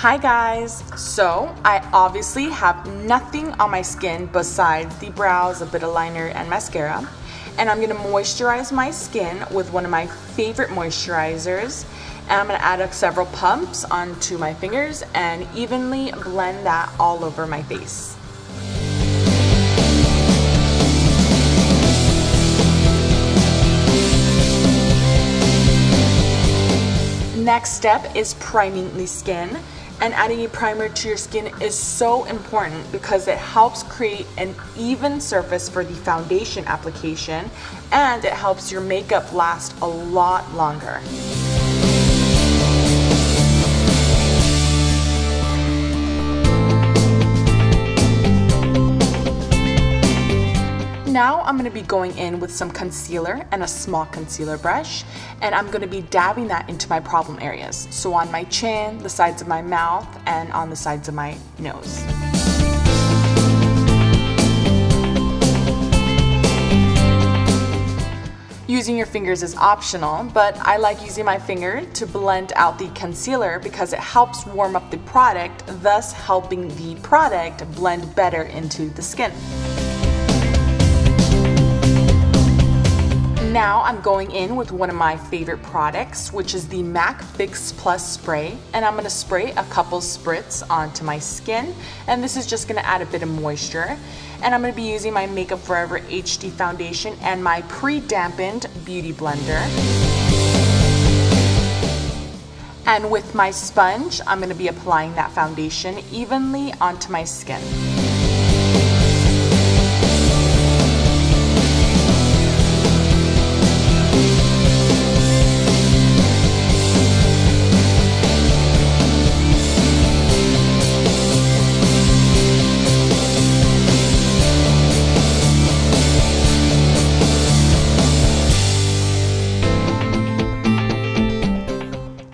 Hi guys! So I obviously have nothing on my skin besides the brows, a bit of liner, and mascara. And I'm going to moisturize my skin with one of my favorite moisturizers. And I'm going to add several pumps onto my fingers and evenly blend that all over my face. Next step is priming the skin, and adding a primer to your skin is so important because it helps create an even surface for the foundation application, and it helps your makeup last a lot longer. Now I'm going to be going in with some concealer and a small concealer brush, and I'm going to be dabbing that into my problem areas. So on my chin, the sides of my mouth, and on the sides of my nose. Using your fingers is optional, but I like using my finger to blend out the concealer because it helps warm up the product, thus helping the product blend better into the skin. Now I'm going in with one of my favorite products, which is the MAC Fix Plus Spray, and I'm going to spray a couple spritz onto my skin, and this is just going to add a bit of moisture. And I'm going to be using my Makeup Forever HD foundation and my pre-dampened beauty blender. And with my sponge, I'm going to be applying that foundation evenly onto my skin.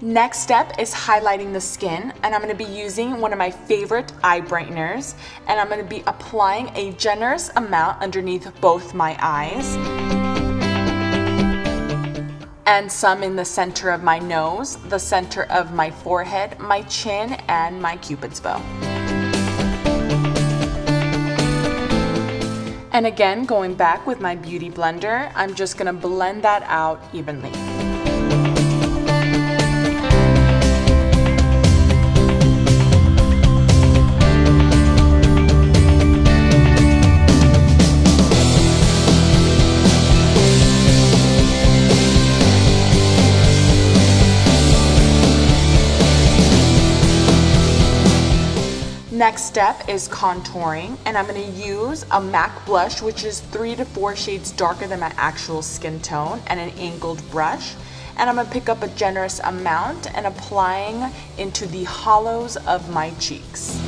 Next step is highlighting the skin, and I'm going to be using one of my favorite eye brighteners, and I'm going to be applying a generous amount underneath both my eyes and some in the center of my nose, the center of my forehead, my chin, and my cupid's bow. And again, going back with my beauty blender, I'm just going to blend that out evenly. Next step is contouring, and I'm going to use a MAC blush, which is 3 to 4 shades darker than my actual skin tone, and an angled brush. And I'm going to pick up a generous amount and applying into the hollows of my cheeks.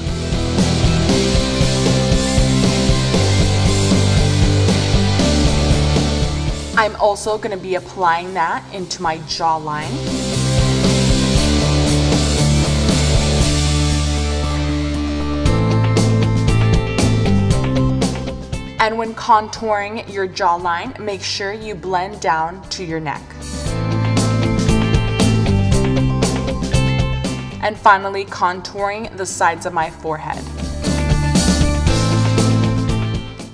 I'm also going to be applying that into my jawline. And when contouring your jawline, make sure you blend down to your neck. And finally, contouring the sides of my forehead.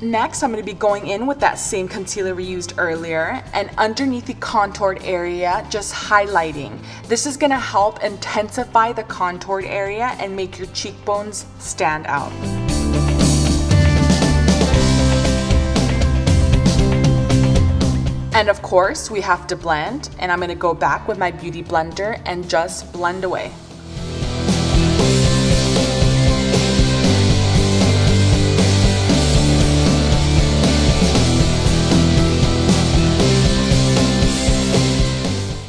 Next, I'm going to be going in with that same concealer we used earlier, and underneath the contoured area, just highlighting. This is going to help intensify the contoured area and make your cheekbones stand out. And of course, we have to blend, and I'm going to go back with my beauty blender and just blend away.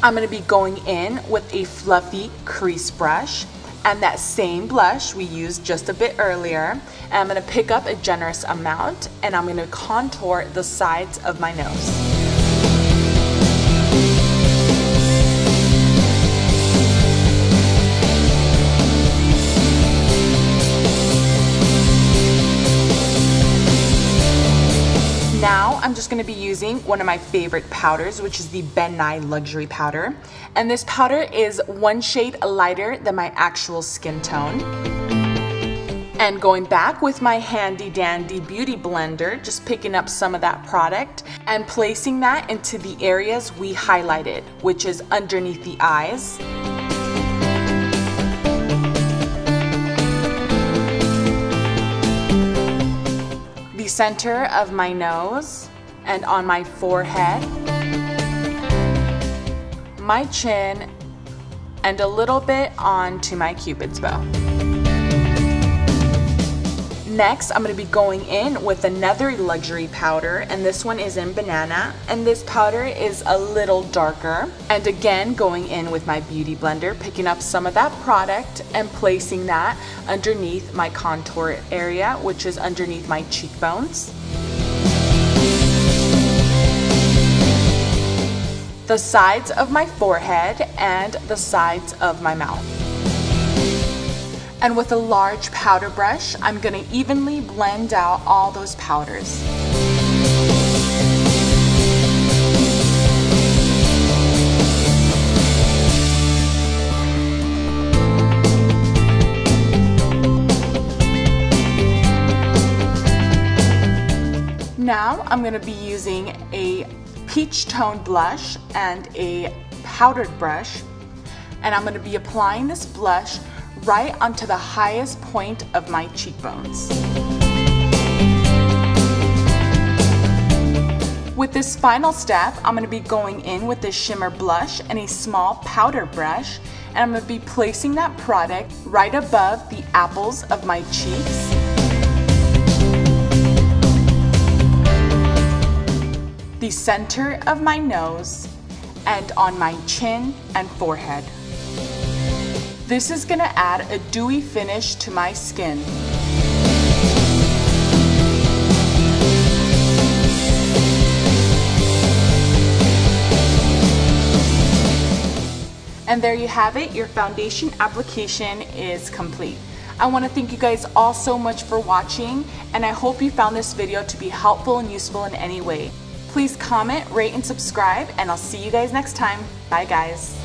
I'm going to be going in with a fluffy crease brush, and that same blush we used just a bit earlier. And I'm going to pick up a generous amount, and I'm going to contour the sides of my nose. Now I'm just going going to be using one of my favorite powders, which is the Ben Nye Luxury Powder. And this powder is one shade lighter than my actual skin tone. And going back with my handy dandy beauty blender, just picking up some of that product and placing that into the areas we highlighted, which is underneath the eyes, the center of my nose, and on my forehead, my chin, and a little bit onto my Cupid's bow. Next, I'm going to be going in with another luxury powder, and this one is in Banana, and this powder is a little darker. And again, going in with my beauty blender, picking up some of that product and placing that underneath my contour area, which is underneath my cheekbones, the sides of my forehead, and the sides of my mouth. And with a large powder brush, I'm going to evenly blend out all those powders. Now I'm going to be using a peach tone blush and a powdered brush, and I'm going to be applying this blush right onto the highest point of my cheekbones. With this final step, I'm going to be going in with this shimmer blush and a small powder brush, and I'm going to be placing that product right above the apples of my cheeks, the center of my nose, and on my chin and forehead. This is going to add a dewy finish to my skin. And there you have it, your foundation application is complete. I want to thank you guys all so much for watching, and I hope you found this video to be helpful and useful in any way. Please comment, rate, and subscribe, and I'll see you guys next time. Bye guys.